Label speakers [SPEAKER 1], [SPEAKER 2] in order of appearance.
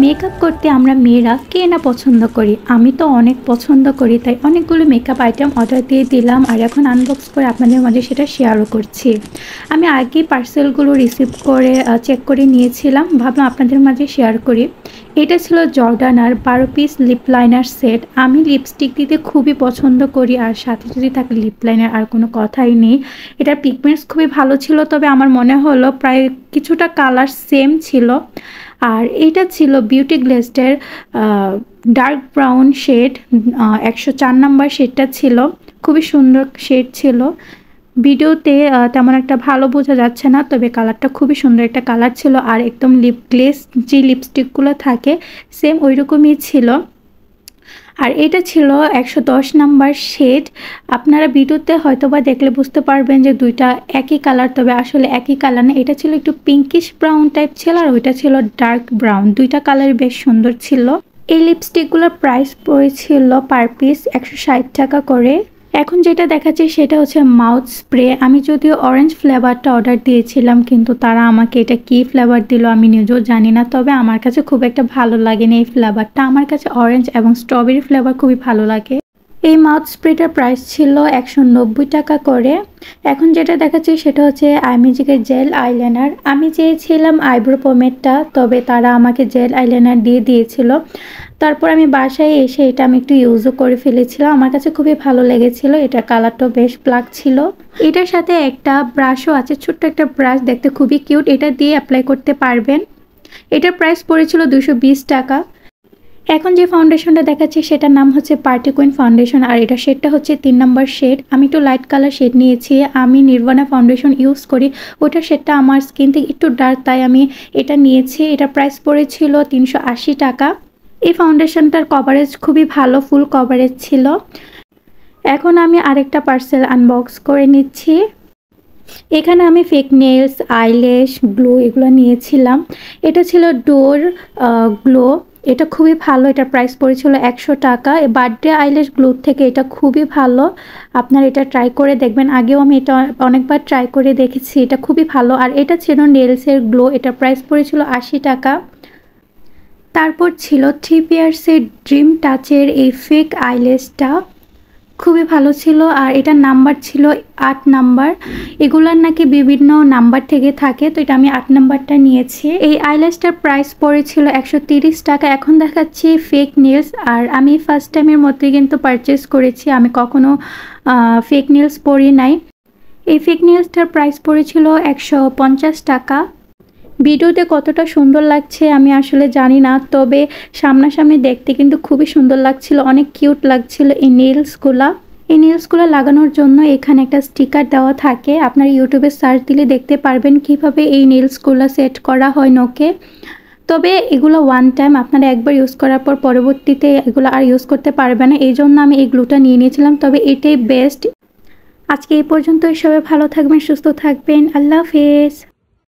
[SPEAKER 1] Makeup করতে আমরা মেয়েরা কে না পছন্দ করি। আমি তো অনেক পছন্দ করি, তাই অনেকগুলো মেকআপ আইটেম অর্ডার দিয়ে দিলাম আর এখন আনবক্স করে আপনাদের মাঝে সেটা শেয়ারও করছি। আমি আগেই পার্সেলগুলো রিসিভ করে চেক করে নিয়েছিলাম, ভাবলাম আপনাদের মাঝে শেয়ার করি। এটা ছিল জর্ডানার 12 পিস লিপ লাইনার সেট। আমি লিপস্টিক দিতে খুবই পছন্দ করি আর সাথে যদি থাকে লিপ লাইনার আর কোনো কথাই নেই। এটার পিগমেন্টস খুবই ভালো ছিল, তবে আমার মনে হলো প্রায় কিছুটা কালার সেম ছিল। আর এটা ছিল বিউটি গ্লেজের ডার্ক ব্রাউন শেড, 104 নাম্বার শেডটা ছিল। খুবই সুন্দর শেড ছিল। ভিডিওতে তেমন একটা ভালো বোঝা যাচ্ছে না, তবে কালারটা খুবই সুন্দর একটা কালার ছিল। আর একদম লিপ গ্লেজ যে লিপস্টিকগুলো থাকে সেম ওই রকমই ছিল। আর এটা ছিল 110 নাম্বার শেড। আপনারা ভিডিওতে হয়তো বা দেখলে বুঝতে পারবেন যে দুইটা একই কালার, তবে আসলে একই কালার না। এটা ছিল একটু পিঙ্কিশ ব্রাউন টাইপ ছিল আর ওইটা ছিল ডার্ক ব্রাউন। দুইটা কালার বেশ সুন্দর ছিল। এই লিপস্টিকগুলোর প্রাইস পড়েছিল পার পিস 160 টাকা করে। এখন যেটা দেখাচ্ছি সেটা হচ্ছে মাউথ স্প্রে। আমি যদিও অরেঞ্জ ফ্লেভারটা অর্ডার দিয়েছিলাম, কিন্তু তারা আমাকে এটা কি ফ্লেভার দিল আমি নিজেও জানি না। তবে আমার কাছে খুব একটা ভালো লাগেনি এই ফ্লেভারটা। আমার কাছে অরেঞ্জ এবং স্ট্রবেরি ফ্লেভার খুবই ভালো লাগে। এই মাউথ স্প্রেটার প্রাইস ছিল 190 টাকা করে। এখন যেটা দেখাচ্ছি সেটা হচ্ছে আইম্যাজিকের জেল আইলাইনার। আমি চেয়েছিলাম আইব্রো পমেডটা, তবে তারা আমাকে জেল আইলাইনার দিয়ে দিয়েছিল। তারপর আমি বাসায় এসে এটা আমি একটু ইউজও করে ফেলেছিলাম। আমার কাছে খুবই ভালো লেগেছিল। এটা কালারটাও বেশ ব্ল্যাক ছিল। এটার সাথে একটা ব্রাশও আছে, ছোট্ট একটা ব্রাশ, দেখতে খুবই কিউট। এটা দিয়ে অ্যাপ্লাই করতে পারবেন। এটার প্রাইস পড়েছিল 220 টাকা। এখন যে ফাউন্ডেশনটা দেখাচ্ছি সেটার নাম হচ্ছে পার্টি কুইন ফাউন্ডেশন আর এটা শেডটা হচ্ছে 3 নম্বর শেড। আমি একটু লাইট কালার শেড নিয়েছি। আমি নির্বাণা ফাউন্ডেশন ইউজ করি, ওটার শেডটা আমার স্কিন থেকে একটু ডার্ক, তাই আমি এটা নিয়েছি। এটা প্রাইস পড়েছিল 380 টাকা। এই ফাউন্ডেশনটার কভারেজ খুবই ভালো, ফুল কভারেজ ছিল। এখন আমি আরেকটা পার্সেল আনবক্স করে নিচ্ছি। এখানে আমি ফেক নেলস, আইল্যাশ, গ্লো এগুলো নিয়েছিলাম। এটা ছিল ডোর গ্লো। এটা খুবই ভালো। এটার প্রাইস পড়েছিল 100 টাকা। বার্থডে আইল্যাশ গ্লো থেকে এটা খুবই ভালো। আপনারা এটা ট্রাই করে দেখবেন। আগেও আমি এটা অনেকবার ট্রাই করে দেখেছি, এটা খুবই ভালো। আর এটা ছিল নেলসের গ্লো। এটার প্রাইস পড়েছিল 80 টাকা। তারপর ছিল 3 পিয়ার্সের ড্রিম টাচের এই ফেক আইল্যাশটা, খুবই ভালো ছিল। আর এটার নাম্বার ছিল 8 নাম্বার। এগুলার নাকি বিভিন্ন নাম্বার থেকে থাকে, তো এটা আমি 8 নাম্বারটা নিয়েছি। এই আইল্যাশটার প্রাইস পড়েছিল 130 টাকা। এখন দেখাচ্ছি ফেক নেলস। আর আমি ফার্স্ট টাইমের মধ্যে কিন্তু পারচেস করেছি, আমি কখনো ফেক নেলস পরি নাই। এই ফেক নেলসটার প্রাইস পড়েছিল 150 টাকা। ভিডিওতে কতটা সুন্দর লাগছে আমি আসলে জানি না, তবে সামনাসামনি দেখতে কিন্তু খুবই সুন্দর লাগছিল, অনেক কিউট লাগছিল এই নেলসগুলা। এই নেলসগুলো লাগানোর জন্য এখানে একটা স্টিকার দেওয়া থাকে। আপনারা ইউটিউবে সার্চ দিলে দেখতে পারবেন কিভাবে এই নেলসগুলো সেট করা হয় নখে। তবে এগুলো ওয়ান টাইম, আপনারা একবার ইউজ করার পর পরবর্তীতে এগুলো আর ইউজ করতে পারবে না। এই জন্য আমি এই গ্লুটা নিয়ে নিয়েছিলাম, তবে এটাই বেস্ট। আজকে এই পর্যন্ত। সবাই ভালো থাকবেন, সুস্থ থাকবেন। আল্লাহ হাফেজ।